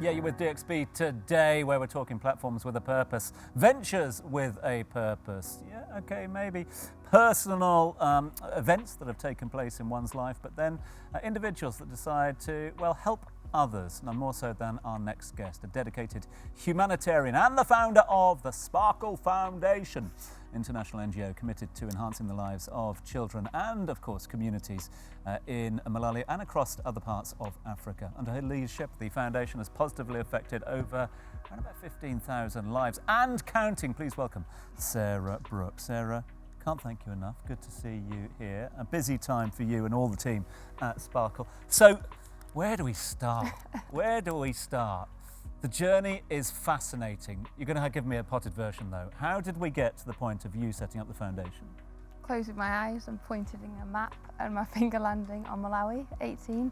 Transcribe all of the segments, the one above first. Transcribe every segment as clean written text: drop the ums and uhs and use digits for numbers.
Yeah, you're with DXB today, where we're talking platforms with a purpose, ventures with a purpose. Yeah, okay, maybe personal events that have taken place in one's life, but then individuals that decide to, well, help others, no more so than our next guest, a dedicated humanitarian and the founder of the Sparkle Foundation, international NGO committed to enhancing the lives of children and, of course, communities in Malawi and across other parts of Africa. Under her leadership, the foundation has positively affected over around about 15,000 lives and counting. Please welcome Sarah Brook. Sarah, can't thank you enough. Good to see you here. A busy time for you and all the team at Sparkle. So, where do we start? Where do we start? The journey is fascinating. You're going to give me a potted version though. How did we get to the point of you setting up the foundation? Closing my eyes and pointing a map and my finger landing on Malawi, 18.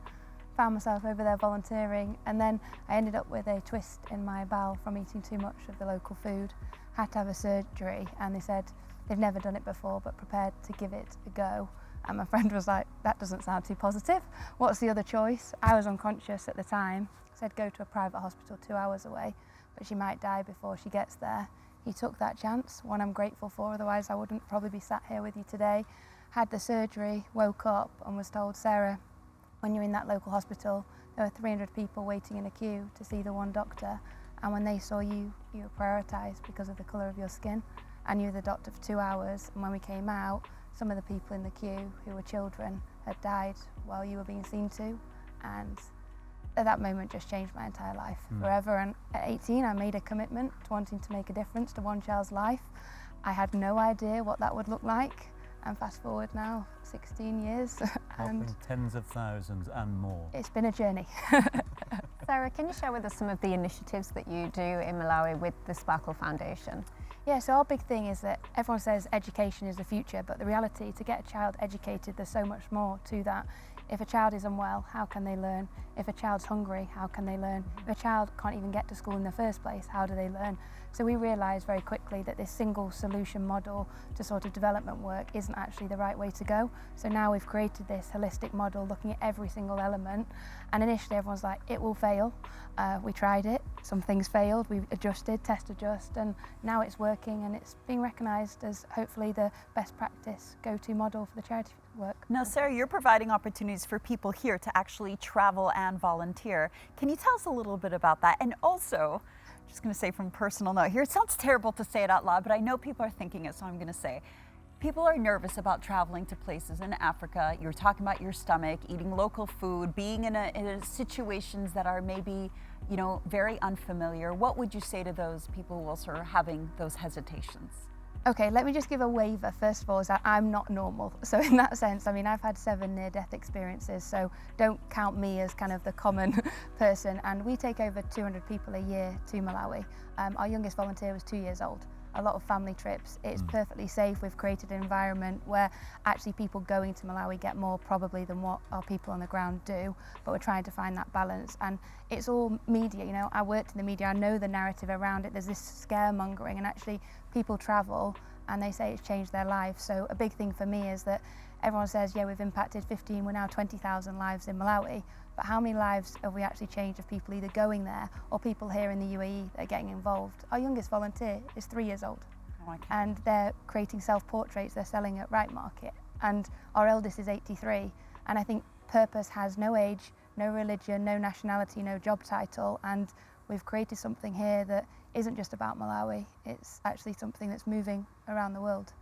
Found myself over there volunteering, and then I ended up with a twist in my bowel from eating too much of the local food. Had to have a surgery, and they said they've never done it before but prepared to give it a go. And my friend was like, that doesn't sound too positive. What's the other choice? I was unconscious at the time. Said go to a private hospital 2 hours away, but she might die before she gets there. He took that chance, one I'm grateful for, otherwise I wouldn't probably be sat here with you today. Had the surgery, woke up and was told, Sarah, when you're in that local hospital, there were 300 people waiting in a queue to see the one doctor, and when they saw you, you were prioritised because of the colour of your skin. And you were the doctor for 2 hours, and when we came out, some of the people in the queue who were children had died while you were being seen to, and at that moment just changed my entire life forever. And at 18 I made a commitment to wanting to make a difference to one child's life. I had no idea what that would look like, and fast forward now 16 years and tens of thousands and more. It's been a journey. Sarah, can you share with us some of the initiatives that you do in Malawi with the Sparkle Foundation? Yeah, so our big thing is that everyone says education is the future, but the reality, to get a child educated, there's so much more to that. If a child is unwell, how can they learn? If a child's hungry, how can they learn? If a child can't even get to school in the first place, how do they learn? So we realised very quickly that this single solution model to sort of development work isn't actually the right way to go. So now we've created this holistic model looking at every single element, and initially everyone's like, it will fail. We tried it, some things failed, we adjusted, test adjust, and now it's working and it's being recognised as hopefully the best practice go-to model for the charity work. Now, Sarah, you're providing opportunities for people here to actually travel and volunteer. Can you tell us a little bit about that? And also, just going to say from personal note here, it sounds terrible to say it out loud, but I know people are thinking it, so I'm going to say, people are nervous about traveling to places in Africa. You're talking about your stomach, eating local food, being in situations that are maybe, you know, very unfamiliar. What would you say to those people who also are having those hesitations? Okay, let me just give a waiver first of all, is that I'm not normal. So in that sense, I mean, I've had 7 near-death experiences, so don't count me as kind of the common person. And we take over 200 people a year to Malawi. Our youngest volunteer was 2 years old. A lot of family trips. It's perfectly safe. We've created an environment where actually people going to Malawi get more probably than what our people on the ground do, but we're trying to find that balance. And it's all media, you know, I worked in the media, I know the narrative around it. There's this scaremongering, and actually people travel and they say it's changed their life. So a big thing for me is that everyone says, yeah, we've impacted 15, we're now 20,000 lives in Malawi, but how many lives have we actually changed of people either going there or people here in the UAE that are getting involved? Our youngest volunteer is 3 years old, and they're creating self-portraits they're selling at Right Market, and our eldest is 83, and I think purpose has no age, no religion, no nationality, no job title, and we've created something here that isn't just about Malawi, it's actually something that's moving around the world.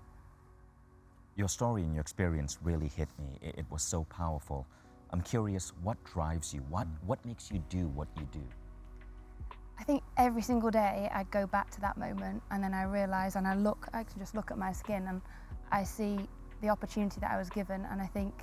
Your story and your experience really hit me. It was so powerful. I'm curious, what drives you? What makes you do what you do? I think every single day I go back to that moment, and then I realise, and I can just look at my skin and I see the opportunity that I was given, and I think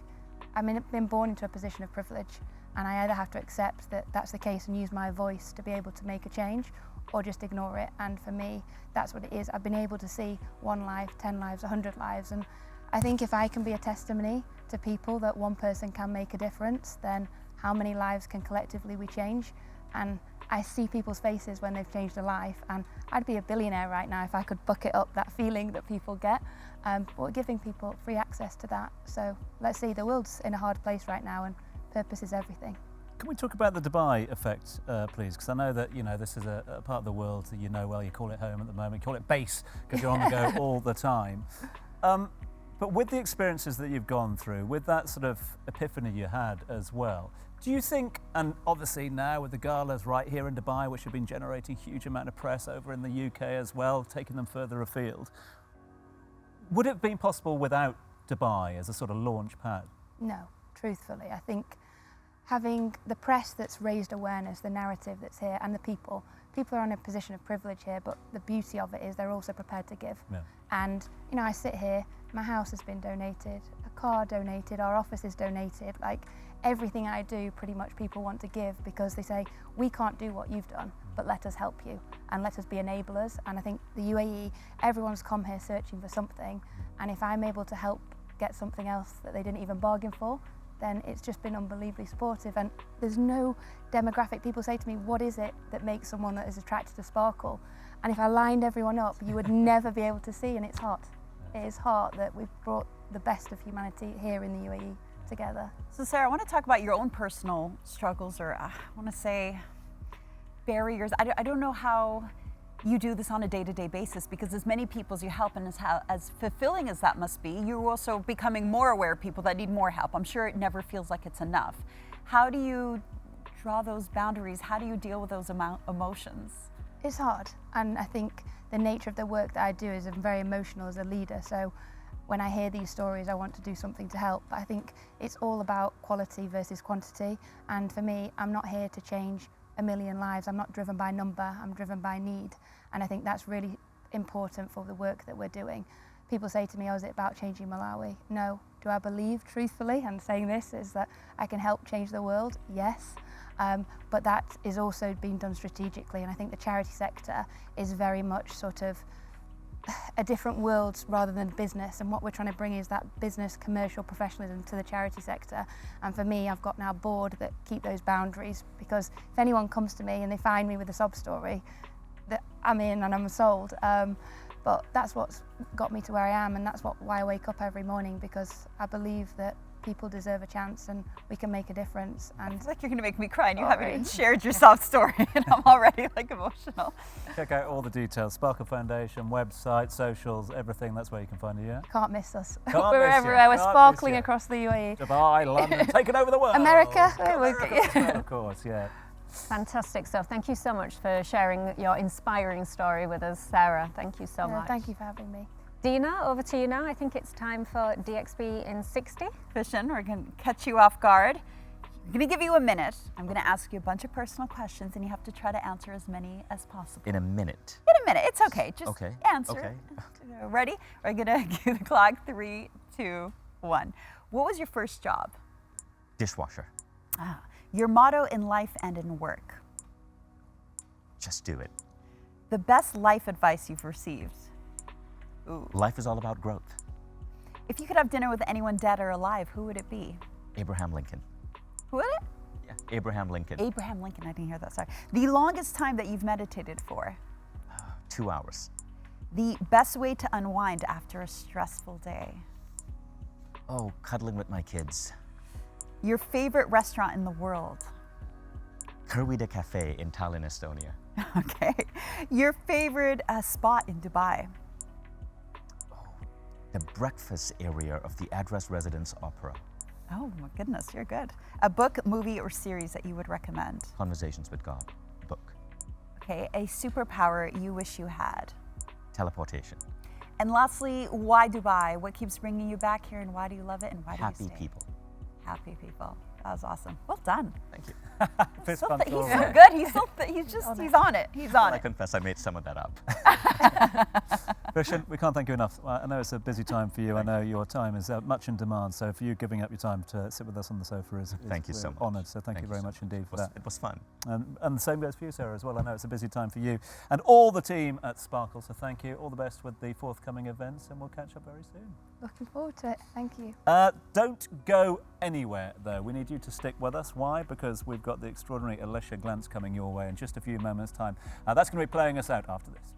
I've been born into a position of privilege, and I either have to accept that that's the case and use my voice to be able to make a change, or just ignore it. And for me, that's what it is. I've been able to see 1 life, 10 lives, 100 lives, and I think if I can be a testimony to people that one person can make a difference, then how many lives can collectively we change? And I see people's faces when they've changed a life, and I'd be a billionaire right now if I could bucket up that feeling that people get. But we're giving people free access to that. So let's see, the world's in a hard place right now, and purpose is everything. Can we talk about the Dubai effect, please? Because I know that this is a part of the world that well. You call it home at the moment. You call it base because you're on the go all the time. But with the experiences that you've gone through, with that sort of epiphany you had as well, do you think, and obviously now with the galas right here in Dubai, which have been generating a huge amount of press over in the UK as well, taking them further afield, would it have been possible without Dubai as a sort of launch pad? No, truthfully. I think having the press that's raised awareness, the narrative that's here, and the people are in a position of privilege here, but the beauty of it is they're also prepared to give. Yeah. And, I sit here, my house has been donated, a car donated, our office is donated, like everything I do, pretty much people want to give because they say, we can't do what you've done, but let us help you and let us be enablers. And I think the UAE, everyone's come here searching for something, and if I'm able to help get something else that they didn't even bargain for, then it's just been unbelievably supportive. And there's no demographic. People say to me, what is it that makes someone that is attracted to Sparkle? And if I lined everyone up, you would never be able to see, and it's heart. It is heart that we've brought the best of humanity here in the UAE together. So Sarah, I want to talk about your own personal struggles, or I want to say barriers. I don't know how you do this on a day-to-day basis, because as many people as you help and as fulfilling as that must be, you're also becoming more aware of people that need more help. I'm sure it never feels like it's enough. How do you draw those boundaries? How do you deal with those emotions? It's hard, and I think the nature of the work that I do is I'm very emotional as a leader, so when I hear these stories I want to do something to help. But I think it's all about quality versus quantity, and for me, I'm not here to change a million lives. I'm not driven by number, I'm driven by need. And I think that's really important for the work that we're doing. People say to me, oh, is it about changing Malawi? No. Do I believe, truthfully, and saying this, is that I can help change the world? Yes. But that is also being done strategically. And I think the charity sector is very much sort of a different world rather than business, and what we're trying to bring is that business commercial professionalism to the charity sector. And for me, I've got now a board that keep those boundaries, because if anyone comes to me and they find me with a sob story, that I'm in and I'm sold. But that's what's got me to where I am, and that's why I wake up every morning, because I believe that people deserve a chance and we can make a difference. And I feel like you're going to make me cry, and you haven't even shared your sob story, and I'm already like emotional. Check out all the details, Sparkle Foundation, website, socials, everything. That's where you can find it, yeah? Can't miss us. Can't We're miss you. everywhere. We're Can't sparkling miss you. across the UAE. Dubai, London, taking over the world. America. Of course, yeah. Fantastic stuff. Thank you so much for sharing your inspiring story with us, Sarah. Thank you so much. Thank you for having me. Dina, over to you now. I think it's time for DXB in 60. Fishin, we're going to catch you off guard. I'm going to give you a minute. I'm going to ask you a bunch of personal questions, and you have to try to answer as many as possible. In a minute. In a minute. It's okay. Just Okay. answer. Okay. Ready? We're going to give the clock. 3, 2, 1. What was your first job? Dishwasher. Your motto in life and in work? Just do it. The best life advice you've received? Ooh. Life is all about growth. If you could have dinner with anyone dead or alive, who would it be? Abraham Lincoln. Who would it? Yeah, Abraham Lincoln. Abraham Lincoln. I didn't hear that. Sorry. The longest time that you've meditated for? 2 hours. The best way to unwind after a stressful day? Oh, cuddling with my kids. Your favorite restaurant in the world? Kurwida Cafe in Tallinn, Estonia. Okay. Your favorite spot in Dubai? The breakfast area of the Address Residence Opera. Oh my goodness, you're good. A book, movie, or series that you would recommend? Conversations with God. Book. Okay. A superpower you wish you had? Teleportation. And lastly, why Dubai? What keeps bringing you back here, and why do you love it, and why do Happy you stay? people. Happy people. That was awesome. Well done. Thank you. Fist So bump he's all so around. good. He's on it. He's on I it. confess I made some of that up. Christian, we can't thank you enough. I know it's a busy time for you. I know your time is much in demand. So for you giving up your time to sit with us on the sofa is Thank you so much. honoured. So thank you very so much indeed for that. It was fun. And the same goes for you, Sarah, as well. I know it's a busy time for you and all the team at Sparkle. So thank you. All the best with the forthcoming events, and we'll catch up very soon. Looking forward to it. Thank you. Don't go anywhere, though. We need you to stick with us. Why? Because we've got the extraordinary Alicia Glantz coming your way in just a few moments' time. That's going to be playing us out after this.